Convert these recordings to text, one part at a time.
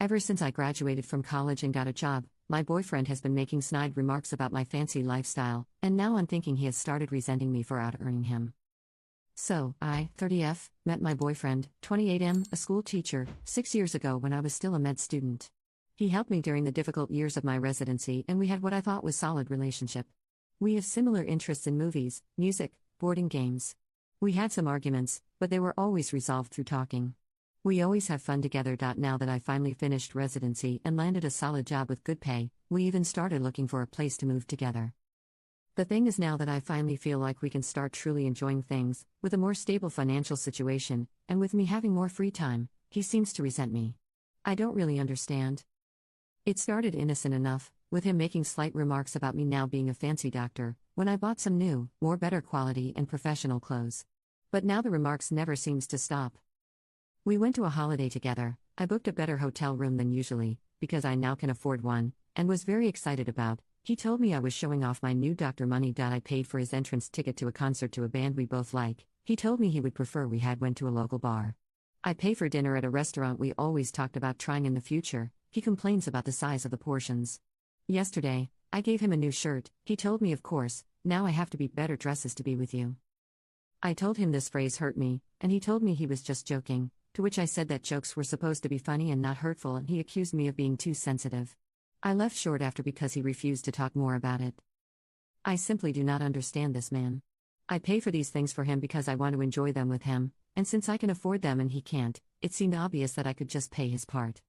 Ever since I graduated from college and got a job, my boyfriend has been making snide remarks about my fancy lifestyle, and now I'm thinking he has started resenting me for out-earning him. So, I, 30F, met my boyfriend, 28M, a school teacher, 6 years ago when I was still a med student. He helped me during the difficult years of my residency, and we had what I thought was solid relationship. We have similar interests in movies, music, boarding games. We had some arguments, but they were always resolved through talking. We always have fun together. Now that I finally finished residency and landed a solid job with good pay, we even started looking for a place to move together. The thing is, now that I finally feel like we can start truly enjoying things, with a more stable financial situation, and with me having more free time, he seems to resent me. I don't really understand. It started innocent enough, with him making slight remarks about me now being a fancy doctor, when I bought some new, more better quality and professional clothes. But now the remarks never seems to stop. We went to a holiday together. I booked a better hotel room than usually, because I now can afford one, and was very excited about. He told me I was showing off my new doctor money. I paid for his entrance ticket to a concert to a band we both like. He told me he would prefer we had went to a local bar. I pay for dinner at a restaurant we always talked about trying in the future. He complains about the size of the portions. Yesterday, I gave him a new shirt. He told me, of course, now I have to be better dresses to be with you. I told him this phrase hurt me, and he told me he was just joking, to which I said that jokes were supposed to be funny and not hurtful, and he accused me of being too sensitive. I left short after because he refused to talk more about it. I simply do not understand this man. I pay for these things for him because I want to enjoy them with him, and since I can afford them and he can't, it seemed obvious that I could just pay his part.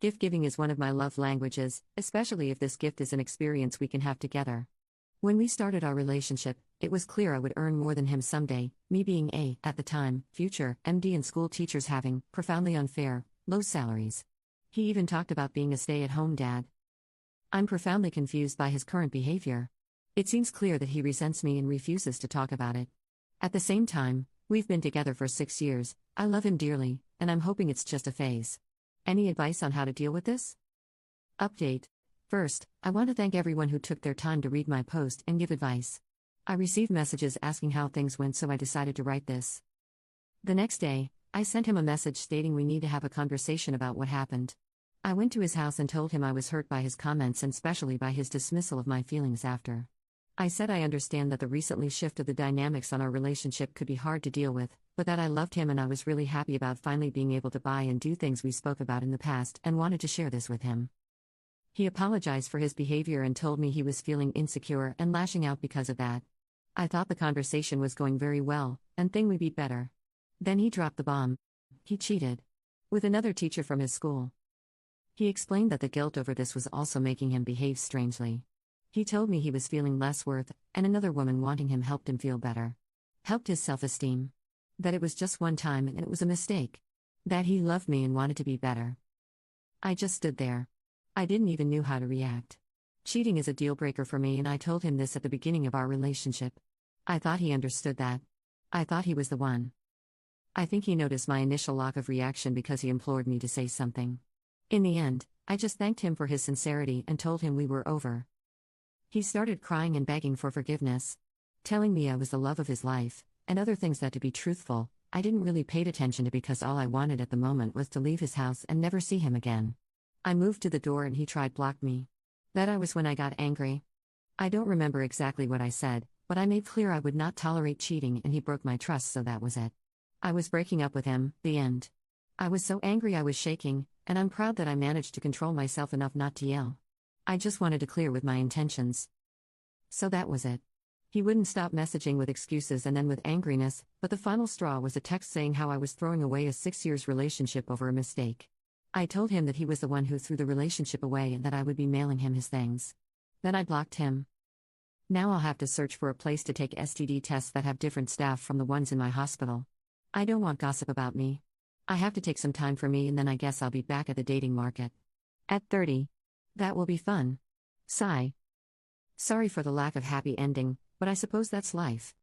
Gift giving is one of my love languages, especially if this gift is an experience we can have together. When we started our relationship, it was clear I would earn more than him someday, me being a, at the time, future MD and school teachers having profoundly unfair, low salaries. He even talked about being a stay-at-home dad. I'm profoundly confused by his current behavior. It seems clear that he resents me and refuses to talk about it. At the same time, we've been together for 6 years, I love him dearly, and I'm hoping it's just a phase. Any advice on how to deal with this? Update. First, I want to thank everyone who took their time to read my post and give advice. I received messages asking how things went, so I decided to write this. The next day, I sent him a message stating we need to have a conversation about what happened. I went to his house and told him I was hurt by his comments and especially by his dismissal of my feelings after. I said I understand that the recently shift of the dynamics on our relationship could be hard to deal with, but that I loved him and I was really happy about finally being able to buy and do things we spoke about in the past and wanted to share this with him. He apologized for his behavior and told me he was feeling insecure and lashing out because of that. I thought the conversation was going very well, and thing would be better. Then he dropped the bomb. He cheated. With another teacher from his school. He explained that the guilt over this was also making him behave strangely. He told me he was feeling less worth, and another woman wanting him helped him feel better. Helped his self-esteem. That it was just one time and it was a mistake. That he loved me and wanted to be better. I just stood there. I didn't even know how to react. Cheating is a deal breaker for me, and I told him this at the beginning of our relationship. I thought he understood that. I thought he was the one. I think he noticed my initial lack of reaction because he implored me to say something. In the end, I just thanked him for his sincerity and told him we were over. He started crying and begging for forgiveness, telling me I was the love of his life, and other things that, to be truthful, I didn't really pay attention to because all I wanted at the moment was to leave his house and never see him again. I moved to the door and he tried to block me. That was when I got angry. I don't remember exactly what I said, but I made clear I would not tolerate cheating and he broke my trust, so that was it. I was breaking up with him, the end. I was so angry I was shaking, and I'm proud that I managed to control myself enough not to yell. I just wanted to clear with my intentions. So that was it. He wouldn't stop messaging with excuses and then with angriness, but the final straw was a text saying how I was throwing away a 6 years relationship over a mistake. I told him that he was the one who threw the relationship away and that I would be mailing him his things. Then I blocked him. Now I'll have to search for a place to take STD tests that have different staff from the ones in my hospital. I don't want gossip about me. I have to take some time for me, and then I guess I'll be back at the dating market. At 30. That will be fun. Sigh. Sorry for the lack of happy ending, but I suppose that's life.